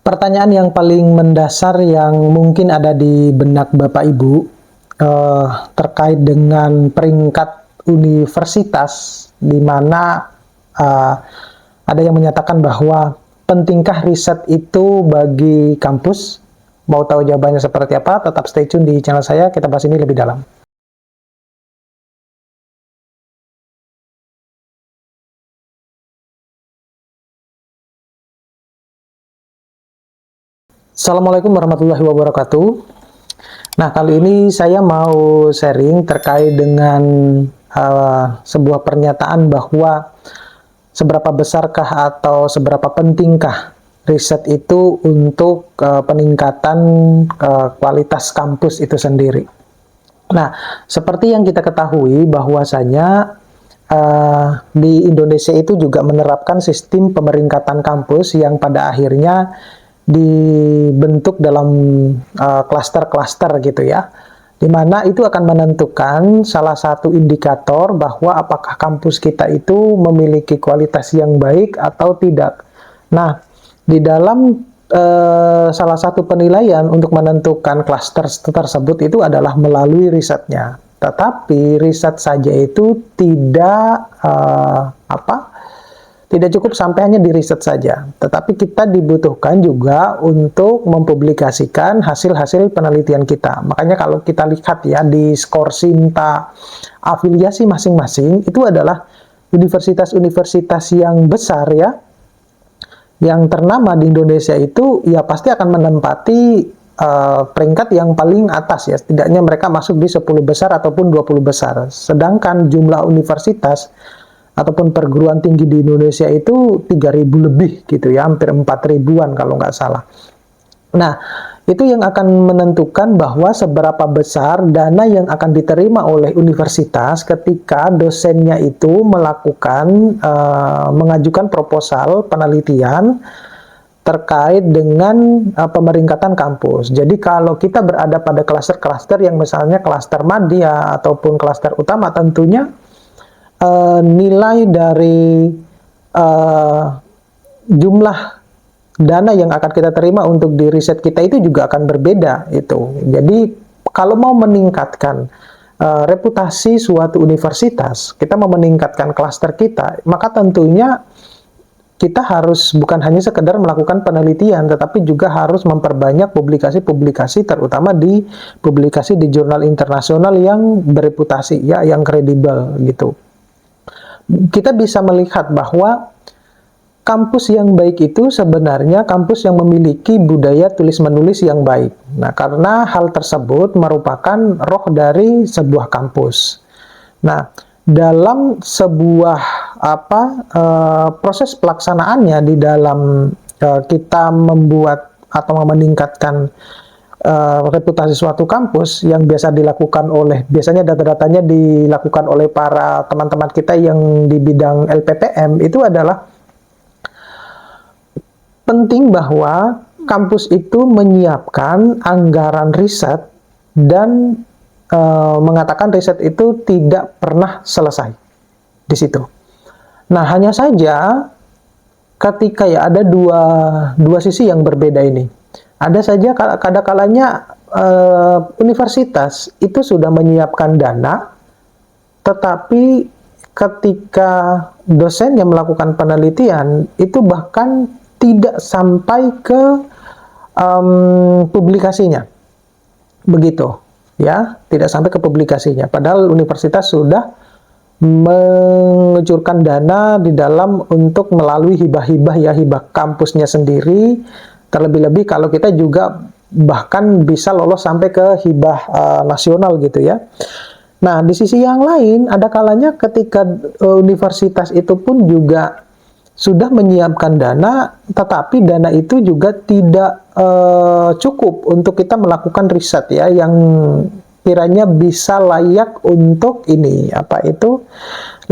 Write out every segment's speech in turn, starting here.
Pertanyaan yang paling mendasar yang mungkin ada di benak Bapak Ibu terkait dengan peringkat universitas, di mana eh, ada yang menyatakan bahwa pentingkah riset itu bagi kampus. Mau tahu jawabannya seperti apa? Tetap stay tune di channel saya, kita bahas ini lebih dalam. Assalamualaikum warahmatullahi wabarakatuh. Nah, kali ini saya mau sharing terkait dengan sebuah pernyataan bahwa seberapa besarkah atau seberapa pentingkah riset itu untuk peningkatan kualitas kampus itu sendiri. Nah, seperti yang kita ketahui bahwasanya di Indonesia itu juga menerapkan sistem pemeringkatan kampus yang pada akhirnya dibentuk dalam klaster-klaster gitu ya, di mana itu akan menentukan salah satu indikator bahwa apakah kampus kita itu memiliki kualitas yang baik atau tidak. Nah, di dalam salah satu penilaian untuk menentukan klaster tersebut itu adalah melalui risetnya. Tetapi riset saja itu tidak cukup sampai hanya di riset saja, tetapi kita dibutuhkan juga untuk mempublikasikan hasil-hasil penelitian kita. Makanya kalau kita lihat ya di skor Sinta afiliasi masing-masing, itu adalah universitas-universitas yang besar ya, yang ternama di Indonesia itu ya pasti akan menempati peringkat yang paling atas ya, setidaknya mereka masuk di 10 besar ataupun 20 besar. Sedangkan jumlah universitas ataupun perguruan tinggi di Indonesia itu 3.000 lebih gitu ya, hampir 4.000-an kalau nggak salah. Nah, itu yang akan menentukan bahwa seberapa besar dana yang akan diterima oleh universitas ketika dosennya itu mengajukan proposal penelitian terkait dengan pemeringkatan kampus. Jadi kalau kita berada pada klaster-klaster yang misalnya klaster madya ataupun klaster utama, tentunya nilai dari jumlah dana yang akan kita terima untuk di riset kita itu juga akan berbeda itu. Jadi kalau mau meningkatkan reputasi suatu universitas, kita mau meningkatkan klaster kita, maka tentunya kita harus bukan hanya sekedar melakukan penelitian, tetapi juga harus memperbanyak publikasi-publikasi, terutama di publikasi di jurnal internasional yang bereputasi ya, yang kredibel gitu. Kita bisa melihat bahwa kampus yang baik itu sebenarnya kampus yang memiliki budaya tulis-menulis yang baik. Nah, karena hal tersebut merupakan roh dari sebuah kampus. Nah, dalam sebuah proses pelaksanaannya di dalam kita membuat atau meningkatkan reputasi suatu kampus yang biasanya data-datanya dilakukan oleh para teman-teman kita yang di bidang LPPM, itu adalah penting bahwa kampus itu menyiapkan anggaran riset dan mengatakan riset itu tidak pernah selesai di situ. Nah, hanya saja ketika ya ada dua sisi yang berbeda ini. Ada saja kadang-kalanya universitas itu sudah menyiapkan dana, tetapi ketika dosen yang melakukan penelitian itu bahkan tidak sampai ke publikasinya, begitu ya, tidak sampai ke publikasinya. Padahal universitas sudah mengucurkan dana di dalam untuk melalui hibah-hibah ya, hibah kampusnya sendiri. Terlebih-lebih kalau kita juga bahkan bisa lolos sampai ke hibah nasional gitu ya. Nah, di sisi yang lain ada kalanya ketika universitas itu pun juga sudah menyiapkan dana, tetapi dana itu juga tidak cukup untuk kita melakukan riset ya, yang kiranya bisa layak untuk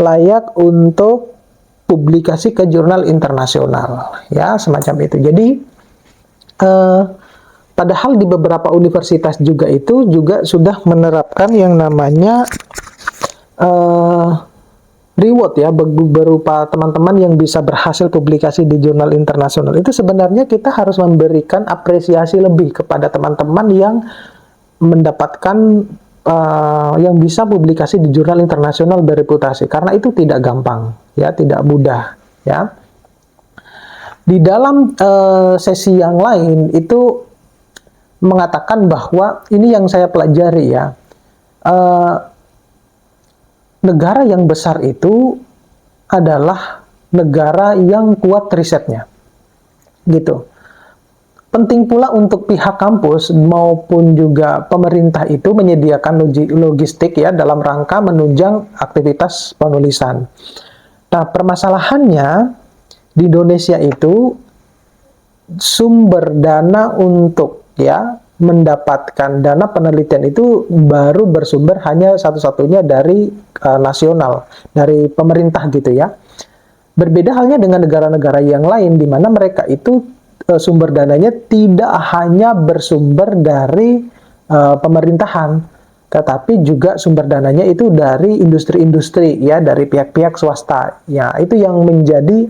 layak untuk publikasi ke jurnal internasional ya, semacam itu. Jadi padahal di beberapa universitas juga itu juga sudah menerapkan yang namanya reward ya berupa teman-teman yang bisa berhasil publikasi di jurnal internasional, itu sebenarnya kita harus memberikan apresiasi lebih kepada teman-teman yang mendapatkan yang bisa publikasi di jurnal internasional bereputasi, karena itu tidak gampang ya, tidak mudah ya. Di dalam sesi yang lain itu mengatakan bahwa ini yang saya pelajari ya, negara yang besar itu adalah negara yang kuat risetnya, gitu. Penting pula untuk pihak kampus maupun juga pemerintah itu menyediakan logistik ya dalam rangka menunjang aktivitas penulisan. Nah, permasalahannya di Indonesia itu sumber dana untuk ya mendapatkan dana penelitian itu baru bersumber hanya satu-satunya dari nasional, dari pemerintah gitu ya. Berbeda halnya dengan negara-negara yang lain di mana mereka itu sumber dananya tidak hanya bersumber dari pemerintahan, tetapi juga sumber dananya itu dari industri-industri ya, dari pihak-pihak swasta. Ya, itu yang menjadi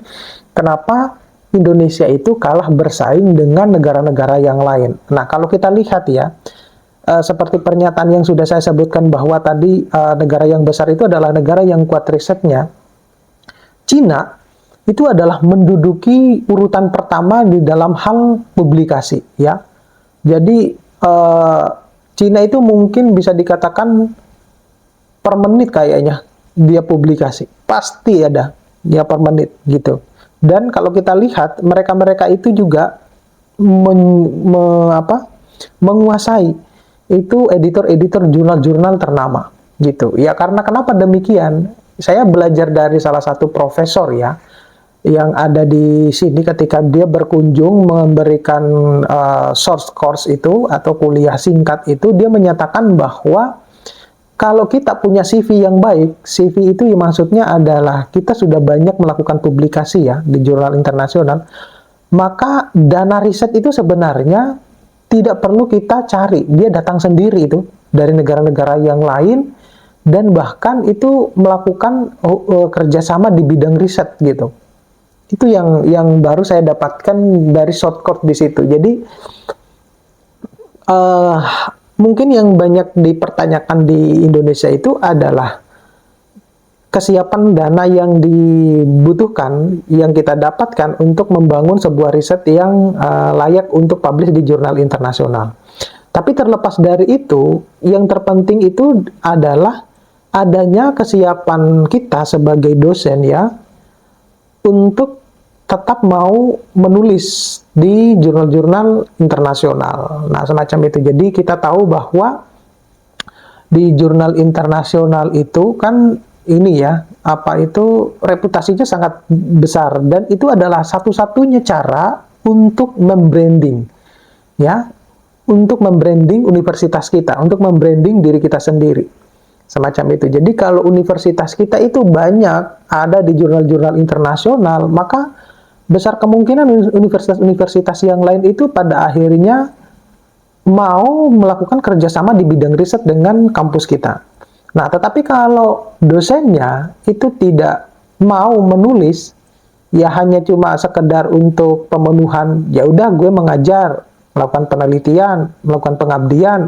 kenapa Indonesia itu kalah bersaing dengan negara-negara yang lain. Nah, kalau kita lihat ya, seperti pernyataan yang sudah saya sebutkan bahwa tadi negara yang besar itu adalah negara yang kuat risetnya. Cina itu adalah menduduki urutan pertama di dalam hal publikasi ya. Jadi Cina itu mungkin bisa dikatakan per menit kayaknya dia publikasi. Pasti ada dia per menit gitu. Dan kalau kita lihat mereka-mereka itu juga menguasai itu editor-editor jurnal-jurnal ternama gitu. Ya karena kenapa demikian? Saya belajar dari salah satu profesor ya yang ada di sini ketika dia berkunjung memberikan source course itu atau kuliah singkat itu, dia menyatakan bahwa kalau kita punya CV yang baik, CV itu maksudnya adalah kita sudah banyak melakukan publikasi ya di jurnal internasional, maka dana riset itu sebenarnya tidak perlu kita cari, dia datang sendiri itu dari negara-negara yang lain dan bahkan itu melakukan kerjasama di bidang riset gitu. Itu yang baru saya dapatkan dari shortcut di situ. Jadi mungkin yang banyak dipertanyakan di Indonesia itu adalah kesiapan dana yang dibutuhkan, yang kita dapatkan untuk membangun sebuah riset yang layak untuk publish di jurnal internasional. Tapi terlepas dari itu, yang terpenting itu adalah adanya kesiapan kita sebagai dosen ya, untuk tetap mau menulis di jurnal-jurnal internasional. Nah, semacam itu. Jadi kita tahu bahwa di jurnal internasional itu kan ini ya, apa itu reputasinya sangat besar dan itu adalah satu-satunya cara untuk membranding ya, untuk membranding universitas kita, untuk membranding diri kita sendiri. Semacam itu. Jadi kalau universitas kita itu banyak ada di jurnal-jurnal internasional, maka besar kemungkinan universitas-universitas yang lain itu pada akhirnya mau melakukan kerjasama di bidang riset dengan kampus kita. Nah, tetapi kalau dosennya itu tidak mau menulis, ya hanya cuma sekedar untuk pemenuhan, ya udah gue mengajar, melakukan penelitian, melakukan pengabdian,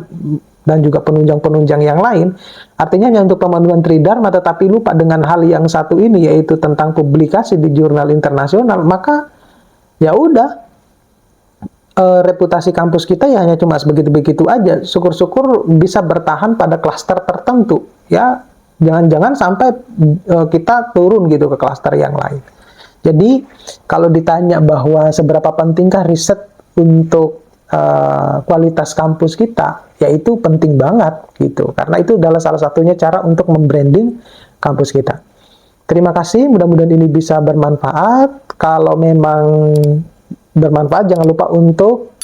dan juga penunjang-penunjang yang lain, artinya hanya untuk pemenuhan tridharma, tetapi lupa dengan hal yang satu ini, yaitu tentang publikasi di jurnal internasional, maka ya udah, reputasi kampus kita ya hanya cuma sebegitu-begitu aja. Syukur-syukur bisa bertahan pada klaster tertentu, ya jangan-jangan sampai kita turun gitu ke klaster yang lain. Jadi kalau ditanya bahwa seberapa pentingkah riset untuk kualitas kampus kita, yaitu penting banget gitu, karena itu adalah salah satunya cara untuk membranding kampus kita. Terima kasih, mudah-mudahan ini bisa bermanfaat. Kalau memang bermanfaat, jangan lupa untuk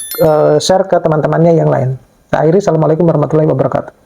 share ke teman-temannya yang lain. Akhiri, assalamualaikum warahmatullahi wabarakatuh.